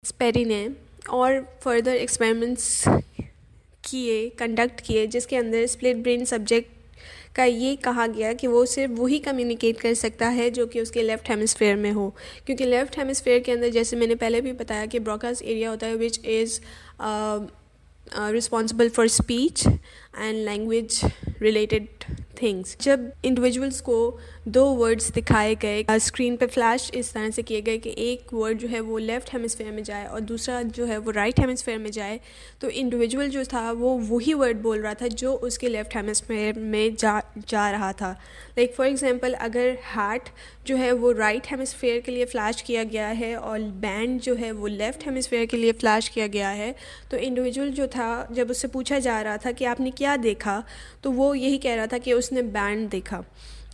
स्पेरी ने और further experiments conduct किए जिसके अंदर स्प्लिट ब्रेन सब्जेक्ट का ये कहा गया कि वो सिर्फ वही कम्युनिकेट कर सकता है जो कि उसके लेफ़्ट हेमिस्फेयर में हो, क्योंकि लेफ़्ट हेमिस्फेयर के अंदर जैसे मैंने पहले भी बताया कि ब्रोकास एरिया होता है which is responsible for speech and language related things. जब इंडिविजुअल्स को दो वर्ड्स दिखाए गए स्क्रीन पे फ्लैश इस तरह से किए गए कि एक वर्ड जो है वो लेफ़्ट हेमिस्फेयर में जाए और दूसरा जो है वो राइट हेमिस्फेयर में जाए, तो इंडिविजुअल जो था वो वही वर्ड बोल रहा था जो उसके लेफ़्ट हेमिस्फेयर में जा रहा था। लाइक फॉर एग्जांपल अगर हार्ट जो है वो राइट हेमिस्फेयर के लिए फ्लैश किया गया है और बैंड जो है वो लेफ़्ट हेमिस्फेयर के लिए फ्लैश किया गया है, तो इंडिविजुअल जो था जब उससे पूछा जा रहा था कि आपने क्या देखा, तो वो यही कह रहा था कि उसने बैंड देखा।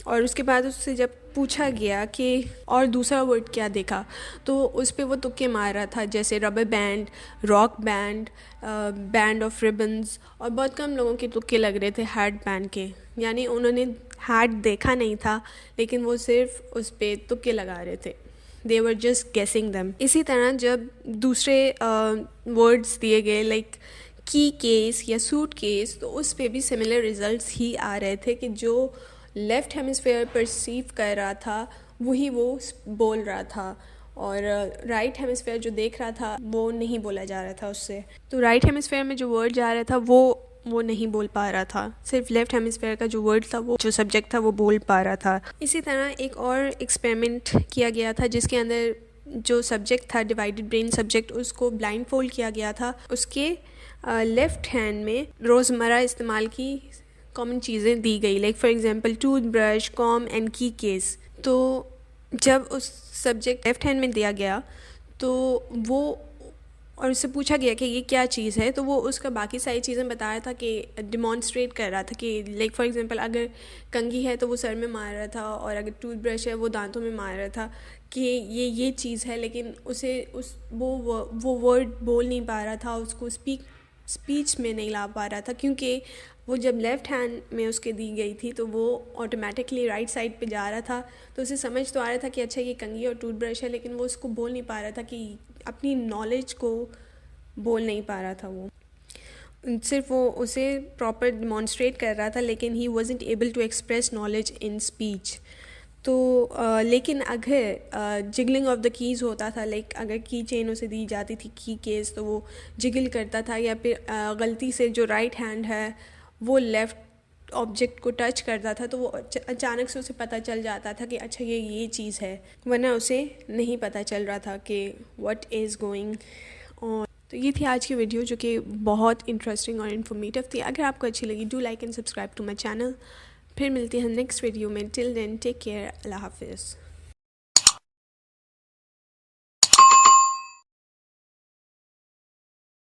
और उसके बाद उससे जब पूछा गया कि और दूसरा वर्ड क्या देखा, तो उस पर वो तुक्के मार रहा था, जैसे rubber band, rock band, band of ribbons, और बहुत कम लोगों के तुक्के लग रहे थे हार्ट बैंड के, यानी उन्होंने हार्ट देखा नहीं था लेकिन वो सिर्फ उस पर तुक्के लगा रहे थे। दे वर जस्ट गेसिंग दैम। इसी तरह जब दूसरे वर्ड्स दिए गए लाइक की केस या सूट केस, तो उस पे भी सिमिलर रिजल्ट्स ही आ रहे थे कि जो लेफ़्ट हेमिस्फेयर परसीव कर रहा था वही वो बोल रहा था और राइट हेमिस्फेयर जो देख रहा था वो नहीं बोला जा रहा था उससे। तो राइट हेमिस्फेयर में जो वर्ड जा रहा था वो नहीं बोल पा रहा था, सिर्फ लेफ़्ट हेमिस्फेयर का जो वर्ड था वो जो सब्जेक्ट था वो बोल पा रहा था। इसी तरह एक और एक्सपेरिमेंट किया गया था जिसके अंदर जो सब्जेक्ट था डिवाइडेड ब्रेन सब्जेक्ट, उसको ब्लाइंड फोल्ड किया गया था। उसके लेफ़्ट हैंड में रोज़मर्रा इस्तेमाल की कॉमन चीज़ें दी गई, like for example toothbrush, com and की केस। तो जब उस सब्जेक्ट लेफ़्ट हैंड में दिया गया तो वो और उससे पूछा गया कि ये क्या चीज़ है, तो वो उसका बाकी सारी चीज़ें बता रहा था कि डिमॉन्स्ट्रेट कर रहा था कि लाइक फॉर एग्जांपल अगर कंघी है तो वो सर में मार रहा था और अगर टूथब्रश है वो दांतों में मार रहा था कि ये चीज़ है, लेकिन उसे वो वर्ड बोल नहीं पा रहा था, उसको स्पीच में नहीं ला पा रहा था, क्योंकि वो जब लेफ़्ट हैंड में उसके दी गई थी तो वो ऑटोमेटिकली राइट साइड पे जा रहा था। तो उसे समझ तो आ रहा था कि अच्छा ये कंघी और टूथब्रश है, लेकिन वो उसको बोल नहीं पा रहा था, कि अपनी नॉलेज को बोल नहीं पा रहा था। वो सिर्फ वो उसे प्रॉपर डिमॉन्स्ट्रेट कर रहा था, लेकिन he wasn't able to express knowledge in speech. तो लेकिन अगर जिगलिंग ऑफ द कीज़ होता था, लाइक अगर की चेन उसे दी जाती थी की केस, तो वो जिगल करता था, या फिर गलती से जो राइट हैंड है वो लेफ़्ट ऑब्जेक्ट को टच करता था, तो वो अचानक से उसे पता चल जाता था कि अच्छा ये चीज़ है, वरना उसे नहीं पता चल रहा था कि व्हाट इज़ गोइंग ऑन। तो ये थी आज की वीडियो जो कि बहुत इंटरेस्टिंग और इन्फॉर्मेटिव थी। अगर आपको अच्छी लगी do like and subscribe to my channel. फिर मिलती हैं नेक्स्ट वीडियो में। टिल देन टेक केयर, अल्लाह हाफिज़।